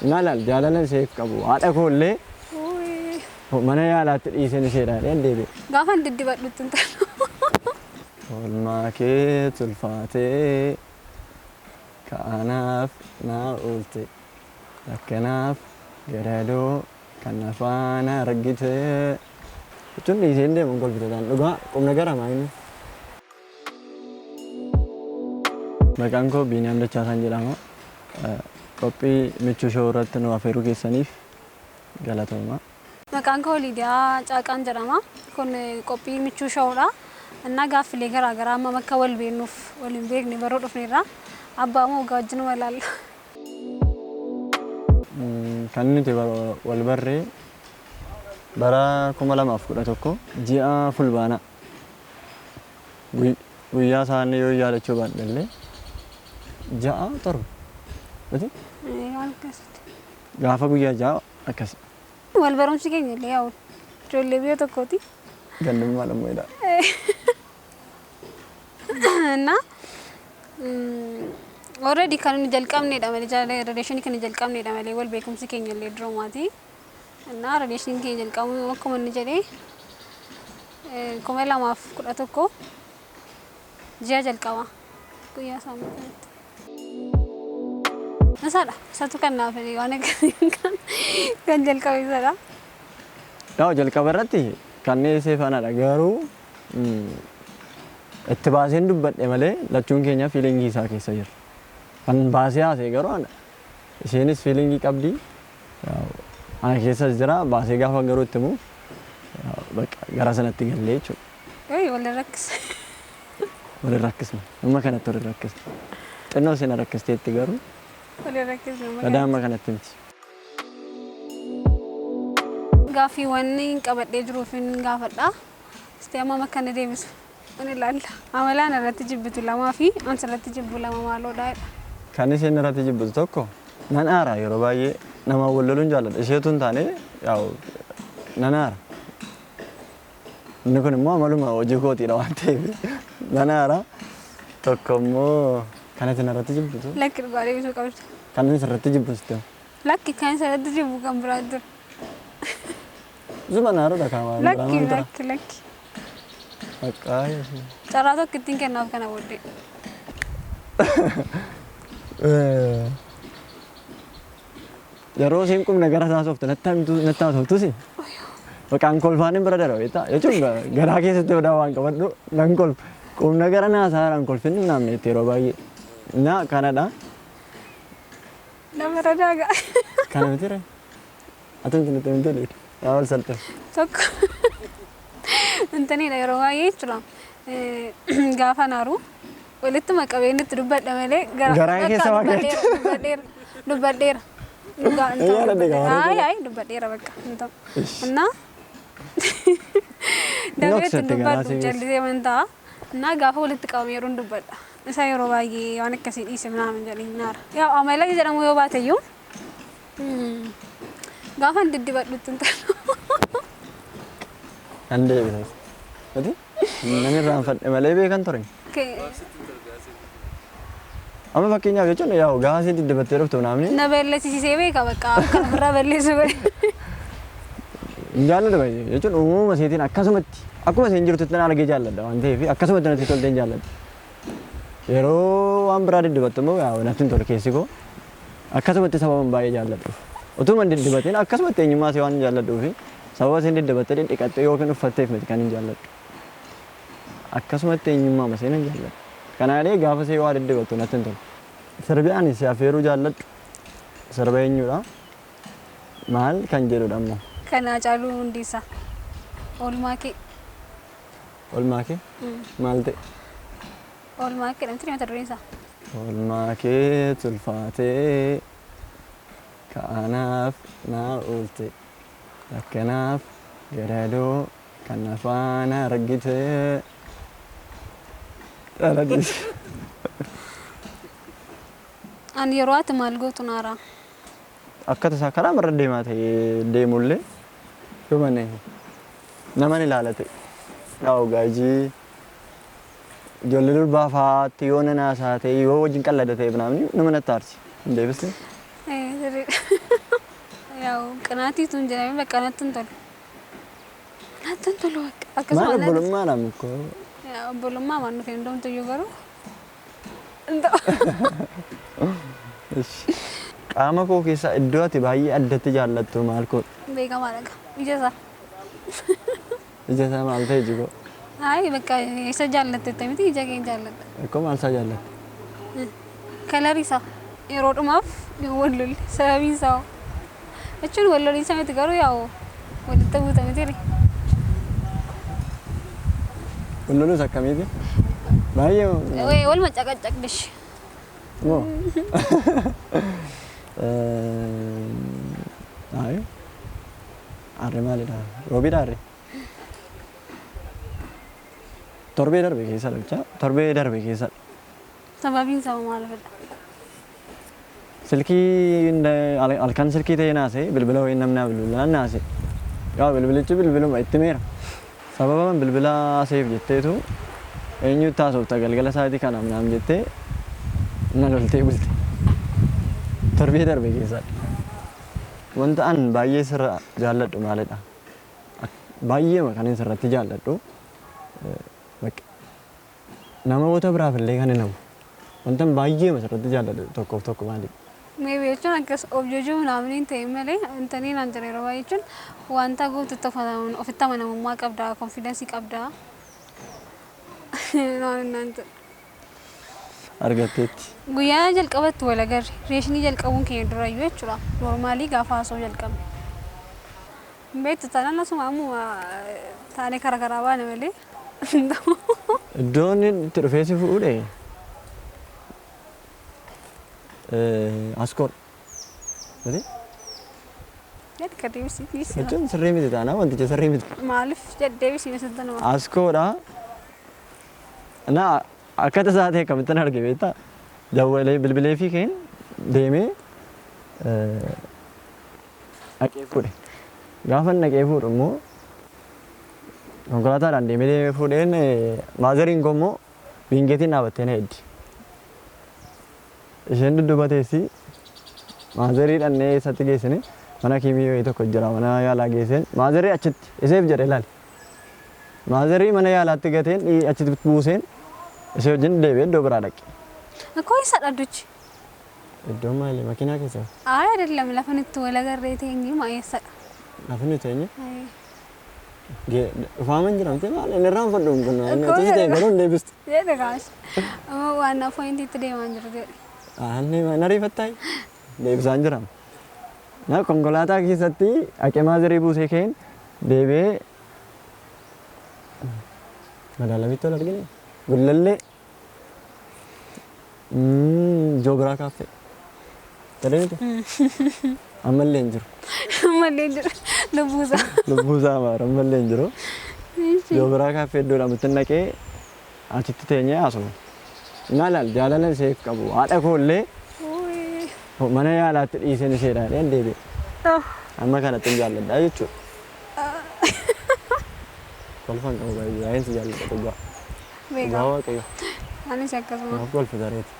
Nalal jalalan seef qabu. Haadha koollee mana yaalaatti dhiiseen isheedhaan deebi'e. Gaafan diddibadhutti hin taanu. Oolmaa kee tulfaatee ka'anaaf naa oolte akkanaaf gadadoo kan afaan argite jechuun dhiiseen deemuun kolfitataan dhugaa qubna garamaa inni. Maqaan koo Biiniyaam Dachaasaan jedhama. Qophii michuu shoo irratti nu affeeruu keessaniif galatooma. Maqaan koo Liidiyaa Caaqaan jedhama. Kun qophii michuu shoodha. እና ጋፍሌ ገራገራ ማመካ ወልቤኑፍ ወልቤግ ነበረው ዶፍኔራ አባሙ ጋጅኑ ወላል ከንት ወልበሬ በራ ኩመላ ማፍቁዳ ተኮ ጂአ ፉልባና ጉያ ሳኔ ዮ ያለችው ባንደለ ጃአ ጥሩ እቲ ያልከስት ጋፋ ጉያ ጃአ አከስ ወልበሩን ሲገኝ ያው ጆሌቢዮ ተኮቲ ገንደም ማለት ነው ይላል እና ኦሬዲ ካን ጀልቀምኔ ዳመለ ጃለ ሬሌሽን ከን ጀልቀምኔ ዳመለ ወል ቤኩም ሲከኝለ ድሮማቲ እና ሬሌሽን ከን ጀልቀሙ ወከመን ጀሌ ኮመላ ማፍ ቁዳተኮ ጂያ ጀልቀማ ኩያ ሳምንት ነሳዳ ሰቱ ከናፈሪ ዋነ ከን ጀልቀው ይሰራ ያው ጀልቀበረቲ ካኔ ሴፋና ዳገሩ እትባሴን ዱበደ ማለ ለቹን ኬኛ ፊሊንግ ኢሳ ኬሰ ይር ካን ባሲያ ሰገሩ አነ እሺንስ ፊሊንግ ቀብዲ ያው አነ ኬሰ ዝራ ባሴ ጋፋ ገሩ እትሙ በቃ ገራሰነት ገለች ወለ ረክስ ነው እመከነት ወለ ረክስ ጥኖ ሲና ረክስ ተትገሩ ወለ ረክስ ነው በዳማ ከነትምት ጋፊ ወኒ ቀበደ ጅሩፍን ጋፈዳ ስቴማ መከነ ደምስ እኔ ላል አመላን ረት ጅብቱ ለማፊ አንሰለት ጅቡ ለማማሎ ዳይ ከነሰን ረት ጅብቱ ተኮ ነናራ ይሮባዬ ነማ ወለሉን ጃለ እሸቱን ታኔ ያው ነናራ ንኩንማ ማሉማ ወጅኮት ይላዋንቴ ነናራ ተኮሞ ከነሰን ረት ጅብቱ ለክ ጓሌ ቢሶ ቀብት ከነሰን ረት ጅብቱ ለክ ከነሰን ረት ጅቡ ከምብራድር ዙማናሮ ደካማ ለክ አቃይ ጨራቶ ክትንከ ናፍ ከና ወዴ የሮሲን ቁም ነገር አሳሶፍት ነታቶቱሲ በቃ አንኮልፋንን ብረደረው ይታ የቹን ገራኬ ስትወዳዋን ቀበዶ ለንኮልፍ ቁም ነገርና ሳራ አንኮልፍን ምናምን የቴሮባይ እና ካናዳ ለመረዳጋ ካናዳ አጥንት ነው ያው ሰልተ ቶክ እንተኔ ለሮባዬ ይችላል ጋፋናሩ ወልት መቀበይነት ዱበደ ማለ ገራኬ ሰዋገት ዱበዴር አይ ዱበዴር በቃ እንተም እና ዳዊት ዱበድ ጀልዜ መንታ እና ጋፋ ወልት ቀበይሩን ዱበዳ እሳይ ሮባዬ ያነ ከሲ ኢስምና መንጀሊናር ያው አመላይ ዘደሞ ይባተዩ ጋፋ እንድድበዱት እንተን አንዴ ቢሰስ እዲ ነኔ ራንፈድ ማለ ቤከን ተረኝ አመ ፈከኛ ገጨን ያው ጋሴ እንድድበተሩት ምናምን ነበለሲ ሲሴቤ ከበቃ ከብራ በለስ በ እንጃለ ደበይ የጭን ኡሙ መሴቲን አካሰመት አኩመ ሰንጅሩት ተና አለገ ጃለደ አንተ ፊ አካሰመት ነው ተተልደን ጃለደ የሮ አምብራ ድድበተሞ ያው ነፍን ተል ኬሲጎ አካሰመት ሰባም ባየ ጃለደ ኦቶማ እንድድበተን አካሰመት ኝማ ሲዋን ጃለደ ፊ ሰባስ እንድድበተን ዲቀጥ yokin uffateef miti kan jaalladhu akkasumatti eenyummaa maseenan jaalladhu kanaalee gaafa see waa diddibattu natin tolu sirbiyaan si afeeruu jaalladhu sirba eenyudha maal kan jedhudha ammoo kana caaluu hundiisa olmaakee maal ta'e olmaakee namti mata dureensa olmaakee tulfaatee ka'anaaf naa oolte akkanaaf gadadoo kan afaan argite taladis an yeroat malgotu nara akkata sakara marde mate deemulle yomane namani lalate yaw gaji jollul bafaati yona naasate yo wajin qalladate ibnamni namana tarsi ndebis ያው ቅናቲቱን ጀራሚ በቀናትን ተሉ ናትን ተሉ በቃ አከስ ማን ማለት ብሉማ ናም እኮ ያው ብሉማ ማን ነው እንደውም ተየገሩ እንደው እሺ ቃማ ኮ ኬሳ እዶት ባይ አደት ጃለቱ ማልኮ ቤጋ ማለጋ ይጀዛ እጀታ ማልተ ይጅጎ አይ በቃ ይሰጃለት ተሚት ይጀገኝ ጃለት እኮ ማልሳ ጃለት ከለሪሳ ይሮድማፍ ይወልል ሰቢሳው እቹን ወለሊ ሰመት ጋሩ ያው ወልተው ተሚት ሁሉን ሰከሚት ባየው ወይ ወል መጨቀጨቅልሽ ሞ አይ አሬ ማለዳ ሮቢ ዳሬ ቶርቤ ደርቤ ከሰል ብቻ ቶርቤ ደርቤ ከሰል ሰባቢን ሰው ማለት ስልኪ እንደ አልካን ስልኪ ተይናሴ ብልብለው ወይነምና ብልብላ ናሴ ያው ብልብልጭ ብልብለው አይተሜራ ሰበባን ብልብላ ሴፍ ጀቴቱ እኙ ታሶብ ተገልገለ ሳይቲ ካና ምናም ጀቴ እና ሎልቴ ብልቴ ቶርቤ ደርቤ ከሰል ወንተ አን ባየ ስራ ጃለዱ ማለዳ ባየ መካኔ ስራት ጃለዱ በቃ ናማ ቦታ ብራፍለ ካነ ነው ወንተም ባየ መስራት ጃለዱ ቶኮ ማለት ሜቢዎቹን አከስ ኦብጆጆ ምናምን ተይመለ እንተኔን አንጀሬ ረባይቹን ዋንታ ጎት ተፈናውን ኦፍታ ማናሙ ማቀብዳ ኮንፊደንስ ይቀብዳ ነው እናንተ አርገቴት ጉያ ጀልቀበት ወለገር ሬሽኒ ጀልቀቡን ከድራዩ ይችላ ኖርማሊ ጋፋሶ ጀልቀም ቤት ተናናሱ ማሙ ታኔ ከረከራባ ነው ለይ ዶን ትርፌሲ ፉኡዴ አስኮር ወዲ ለድ ከዲስ ሲስ እጭን ስሬሚት ታና ወንት ስሬሚት ማልፍ ጀደቢስ ይመስልተና አስኮራ እና አከተ ሰዓት ከምተና አርገ ቤታ ደወለ ብልብሌ ፊከን ደሜ አቄፉዴ ጋፈን ነቄፉ ደሞ ኮንኮላታ ዳንዴ ሜ ፉዴን ማዘሪን ጎሞ ቢንጌቲና በተነ ሄድ isheen duddubateessi maazariidhaan eessatti geessine mana kiimii wayii tokko jira mana yaalaa geesseen maazarii achitti iseef jedhe ilaali maazarii mana yaalaatti gateen achitti buuseen isee wajjin deebi'ee iddoo biraa dhaqe እኮ ይሰዳዱች iddoo maali makiinaa keessa አይ አይደለም ለፈንት ወለገሬ ተኝ ማይሰዳ lafni teenya ufaaman jira miti maal inni irraan fadhuun kun inni ta'e garuu hin deebistu jedhe ዋና ፖይንት ይትደማን ጅርገ aanni nari fattai deebisaan jira na konkolaataa keessatti aqee maazarii buusee keen deebee madaalamitti ol argine gullallee joobiraa kaaffee tadeemite ammallee hin jiru lubbuusaa maara ammallee hin jiru joobiraa kaaffee iddoodhaan mutti naqee achitti teenyee haasofna nalal jalalan seef qabu haadha koollee mana yaalaatti dhiiseen iseedhaan deebi'e amma kanatti hin jaalladhaa jechuudha kolfan qabu baay'ee baay'eensi jaalladha dhugaa dhugaa waaqayyo anis akkasuma naaf kolfita reeti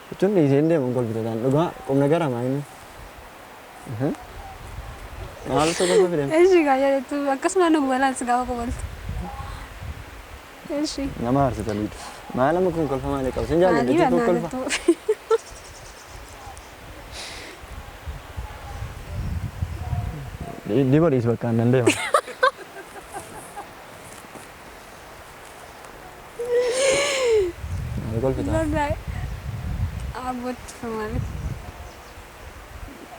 jechuun dhiiseen deemuun kolfita dhugaa qubna garamaa inni maaltu kolfa fideen እሺ ጋር ያለቱ akkasuma nu balansi gaafa qobaltu እሺ nama arsita liidu maalam kun kolfa maalee qabu sin jaalladha jechuun kolfa Diba di bakka nan deema. Kolfita. Wallahi abot famali.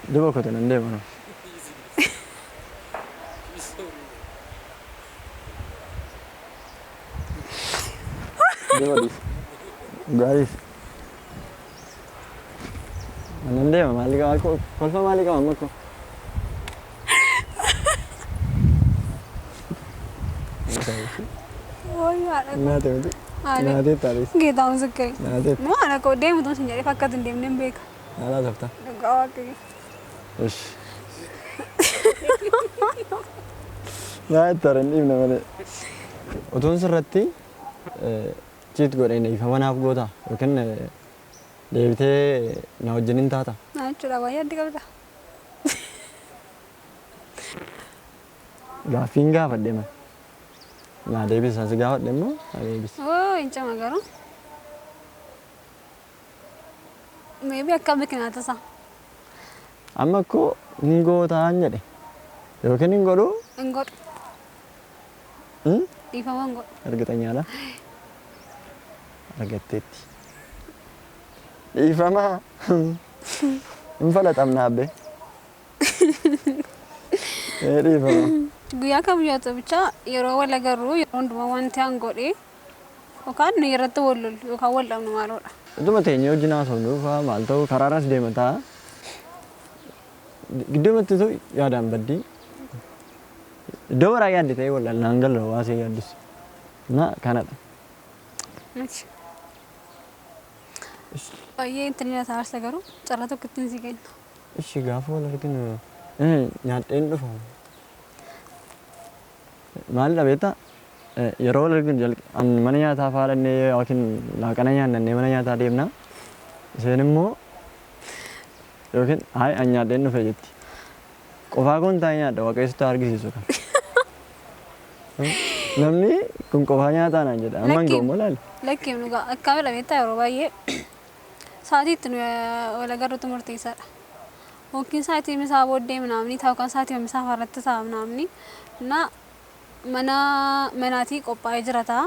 Diba ko nan deema no. Diba di. Guys. Nan deema mali ka kolfa mali ka amma ko. Oh ya. Nate miti. Nate taris. Geetaun sukkee. Nate. No ana ko deemu tun sin jedhe fakkaatu hin deemneen beeka. Ala tafta. Dhugaa waaqayyo. Ish. Naa taran dhibna malee. Otoon sirratti ciit godheen ifa manaaf goota yookiin deebitee na wajjin hin taata. Jechuudha baay'ee addi qabda. Gaafiin gaafadhe man. Naa deebisa as gaafadhe immoo deebisa. Oo hin cama garuu. Maybe akka biqilaa tasaa. Amma akkoo hin gootaan jedhe. Yookiin hin godhuu? Hin godhu. Dhiifama hin godhu. Argitanyaalaa? Argatteetti. Dhiifama. Hin falaxamnaa abbe. Dhiifama. Guyyaa kamiyyuu ta'u bichaa yeroo wal agarru yeroo hundumaa wanti aan godhee yookaan nu irratti wal lolu yookaan wal dhabnu maaloodha. Utuma teenyee wajjin haasofnu maal ta'u karaarras deema ta'a. Gidduumatti ta'u yaadaan baddii. Iddoo biraa yaadde ta'ee wal dhalnaan galra waasee yaaddisi. Na kanadha. Baay'ee intini na taarsa garuu carraa tokko ittiin si kenna. Ishi gaafa wal arginu nyaadheen dhufa. Maalidha beektaa? Yeroo wal arginu mana nyaataa faadhannee yookiin laaqana nyaannannee mana nyaataa deemna. Isheen immoo yookiin hayi an nyaadheen dhufe jetti. Qofaa kun taa'ee nyaadha waaqayyoota argisiisu kan. Namni kun qofaa nyaataa naan jedha. Amma hin ga'u laali. Lakkiin dhugaa akkamidha beektaa yeroo baay'ee sa'aatiitti nu wal agarruutu murteessaadha. Yookiin sa'aatii misaa booddee minaamni ta'u kan sa'aatii misaa farratti ta'a minaamni. Manaatii qophaa'ee jira ta'a.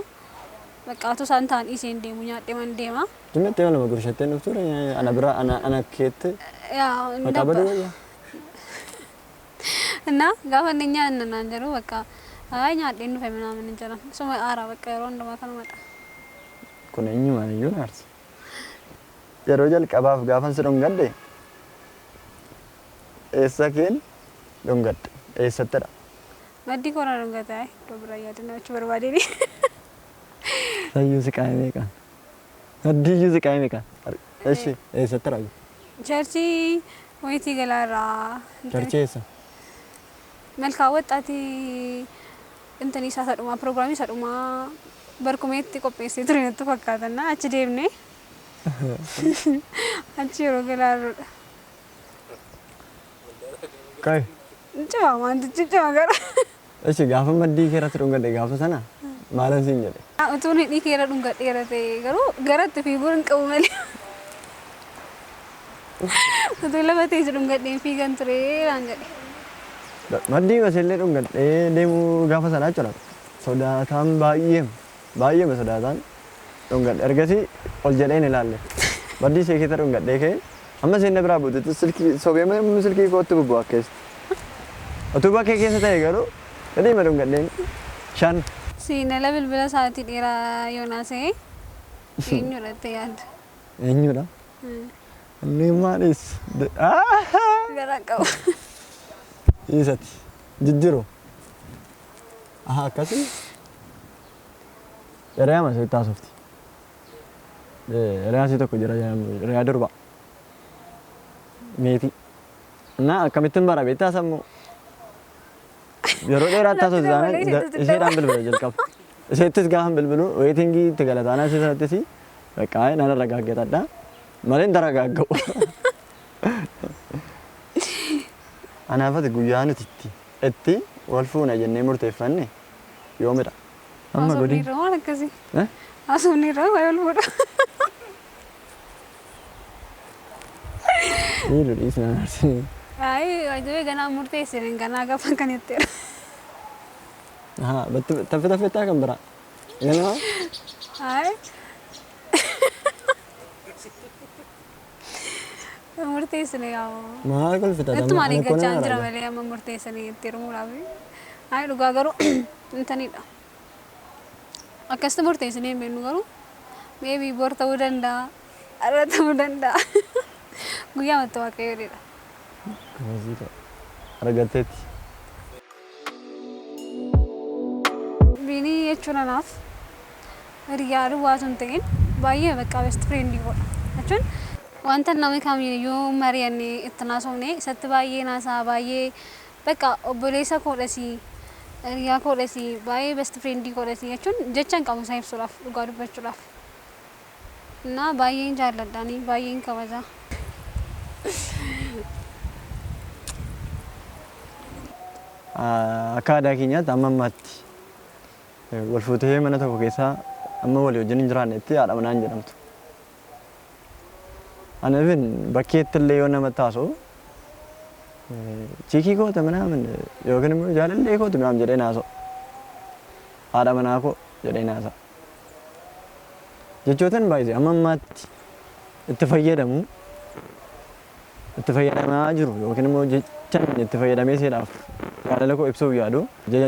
Baqqaatu isaan ta'an isheen deemu nyaadhee man deema. Tumettee wal gurshattee dhuftuudha ana bira ana keette. Maqaa baduu wayyaa. Gaafa inni nyaanna naan jedhu bakka nyaadheen dhufe minaamin hin jiran. Suma aaraa bakka yeroo hundumaa kanumadha. Kun eenyumaan iyyuu naarsa. Yeroo jalqabaaf gaafan si dhungadhe eessa keen dhungadhe eessattidha. Maddii koona dhungataa iddoo biraa yaadannoo achi barbaadeni. Sayyuu si qaayee meeqaan? Maddiiyyuu si qaayee meeqaan? Eshi eessattidha? Charchii wayitii galaarraa. Charchii eessa? Malkaa waxxaatii intanii isaa sadhumaa pirogiraamii sadhumaa barkumeetti qopheessee ture natti fakkaatan achi deemnee achi yeroo galaarruudha. Kai. Cima wantichi cima gara. Eshi gaafa maddii keerratti dhungadhe gaafa sana maalan siin jedhe? Utuun hidhii keera dhungadheera ta'e garuu garatti fiiguu hin qabu malee. Utuu lafa teessu dhungadheen fiigan ture naan jedhe. Maddii maseellee dhungadhee deemuu gaafa sanaa jira. Sodaataan baay'eema sodaataan dhungadhe. Ergasii ol jedheen ilaalle. Maddii ishee keessa dhungadhee ka'e amma seenna biraa buutetti silkii sobeema silkii kootti bubbu'a keessa. Otuu bakkee keessa ta'e garuu gadiima dhungadheen 5. Siinala bilbila sa'aatii dheeraa yoonaasee eenyudha itti yaadda? Eenyudha? Inni maalis? Garaa qabu. Isati jijjiiruu. Akkasii hiriyaa masii taasifti. Hiriyaa isii tokko jira hiriyaa durba. Meetii. Akkamittiin bara beektaa sammuu? Yeroo dheeraa taasifti taanaan isheedhaan bilbila jalqaba. Isheettis gaafa bilbilu weetingii itti galataanaa ishee sanattis baqqaa'ee nan ragaaggetadha. Malee hin ragaaga'u. Anaafati guyyaa nuti itti wal fuuna jennee murteeffanne yoomidha. Amma godin. Asumni irraa akkasii. Asumni irraa wal fuudha. Niilu dhiisnaa naarsinii. Waajjirri ganaa murteessine ganaa gaafa kan jetteera. Taffettaa kan biraa. Ganaa. Murteessine yaa. Maal kolfita? Ittumaan eeggachaa jira malee amma murteessanii itti hirmuudhaaf. Dhugaa garuu intanidha. Akkasitti murteessinee hin beeknu garuu meebii bor ta'uu danda'a, har'a ta'uu danda'a. Guyyaa matti waaqayyoodha. Argatteetti. Biinii jechuun anaaf hiriyaa duwwaa sun ta'in baay'ee bakka best friendii godha. Jechuun wanta namni kamiyyuu mari'annee itti naasofne isatti baay'ee naasaa baay'ee bakka obboleessa koodhasii hiriyaa koodhasii baay'ee best friendii koodhasii jechuun jecha hin qabu isaa ibsuudhaaf dhugaa dubbachuudhaaf. Naa baay'een jaalladhaanii baay'een kabajaa. akka aadaa keenyaatti amma ammaatti wal fuutee mana tokko keessaa amma walii wajjin hin jiraannetti haadha manaa hin jedhamtu. Ani even bakkeetti illee yoo namatti haasa'u chiikii koota minaamin yookiin immoo jaalallee koota minaamin jedhee naasa'u. Haadha manaa koo jedhee naasa'a. Jechootaan baay'ee amma ammaatti itti fayyadamaa jiru yookiin immoo jechaan itti fayyadamee seedhaaf jaalala koo ibsuuf yaadu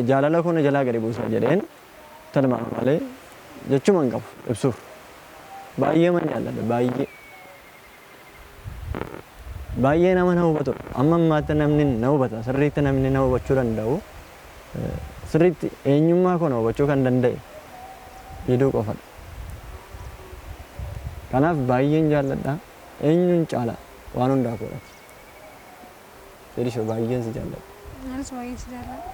jaalala koo na jalaa gadi buusa jedheen talmaa malee jechuma hin qabu ibsuuf baay'ee man jaalladha baay'ee nama na hubatu amma ammaatti namni na hubata sirriitti namni na hubachuu danda'u sirriitti eenyummaa koo na hubachuu kan danda'e Fiiduu qofadha. Kanaaf baay'een jaalladha eenyuun caala waan hundaa koodha. Fedhishoo baay'een si jaalladha. Anis baay'een si jaalladha.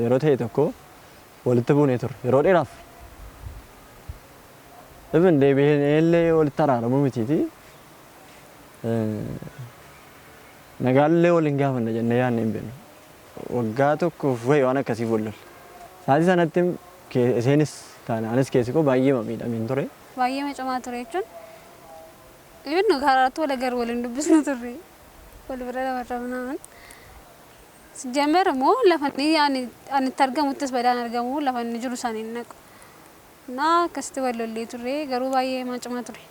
Yeroo ta'e tokko walitti buunee turre yeroo dheeraaf. Even deebi'ee illee walitti araaramuu mitiiti. Nagaallee waliin gaafanna jennee yaadne hin beeknu. Waggaa tokkoof wayi waan akkasii wal lolle. Saatii sanatti isheenis taane anis keessi koo baay'ee miidhameen ture. Baay'ee miidhamaa ture jechuun ibnu karaatti wal agar waliin dubbisnu turre wal bira dabarramnaan. Sijjammer immoo lafanni ani itti argamuttis badaan argamu lafanni jiru isaanii hin naqu. Naa akkasitti wal lollee turre garuu baay'ee miidhamaa ture.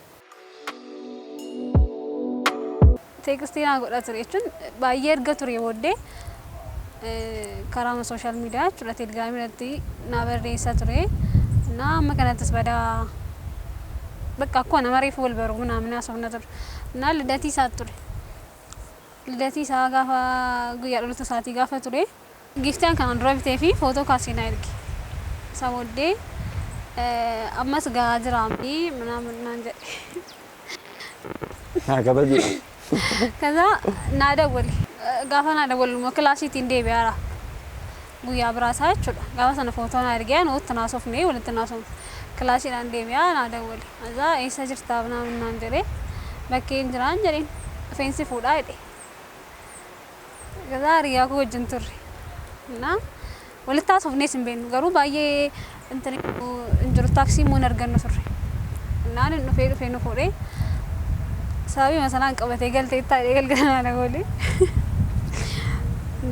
Teekstii naa godha ture jechuun baay'ee erga ture booddee karaa sooshaal miidiyaa jechuudha teelegiraamii irratti naa barreessaa ture. Naa amma kanattis badaa bakka akkuma nama reefu wal baruu naamni haasofna ture. Naa lidatii isaa ture. Lidatii isaa gaafa guyyaa dhalootaa isaatii gaafa ture. Giftaan kan dura bitee fi footoo kaasee naa erge. Isa booddee ammas gahaa jiraamni ምናምን naan jedhe. Kabajii. ከዛ ናደወል ጋፋ ናደወል ክላሲቲ እንደ ቢያራ ጉያ ብራሳ አችላ ጋፋ ሰነ ፎቶና አድርጊያ ነው ተናሶፍ ነው ወለተናሶፍ ክላሲ እንደ ቢያ ናደወል እዛ ኤሰ ጅርታ ምናምን አንጀሬ በከን ጅራን ጀሬ ፌንሲ ፉዳ አይዴ ከዛ ሪያ ኮ ጅንቱር እና ወለታሶፍ ነው ስንበን ገሩ ባየ እንትን እንጅሩ ታክሲ ሞን አርገን ነው ሱሪ እና ነው ፌኑ ፎሬ Sabi masalan qabate galte itti galgalana na goli.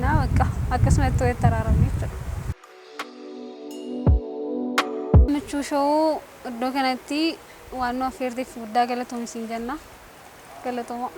Na bakka akkasumatti itti taraaramne jechuudha. Michuu shoo iddoo kanatti waan nu affeerteef guddaa galatoomsiin jenna. Galatooma.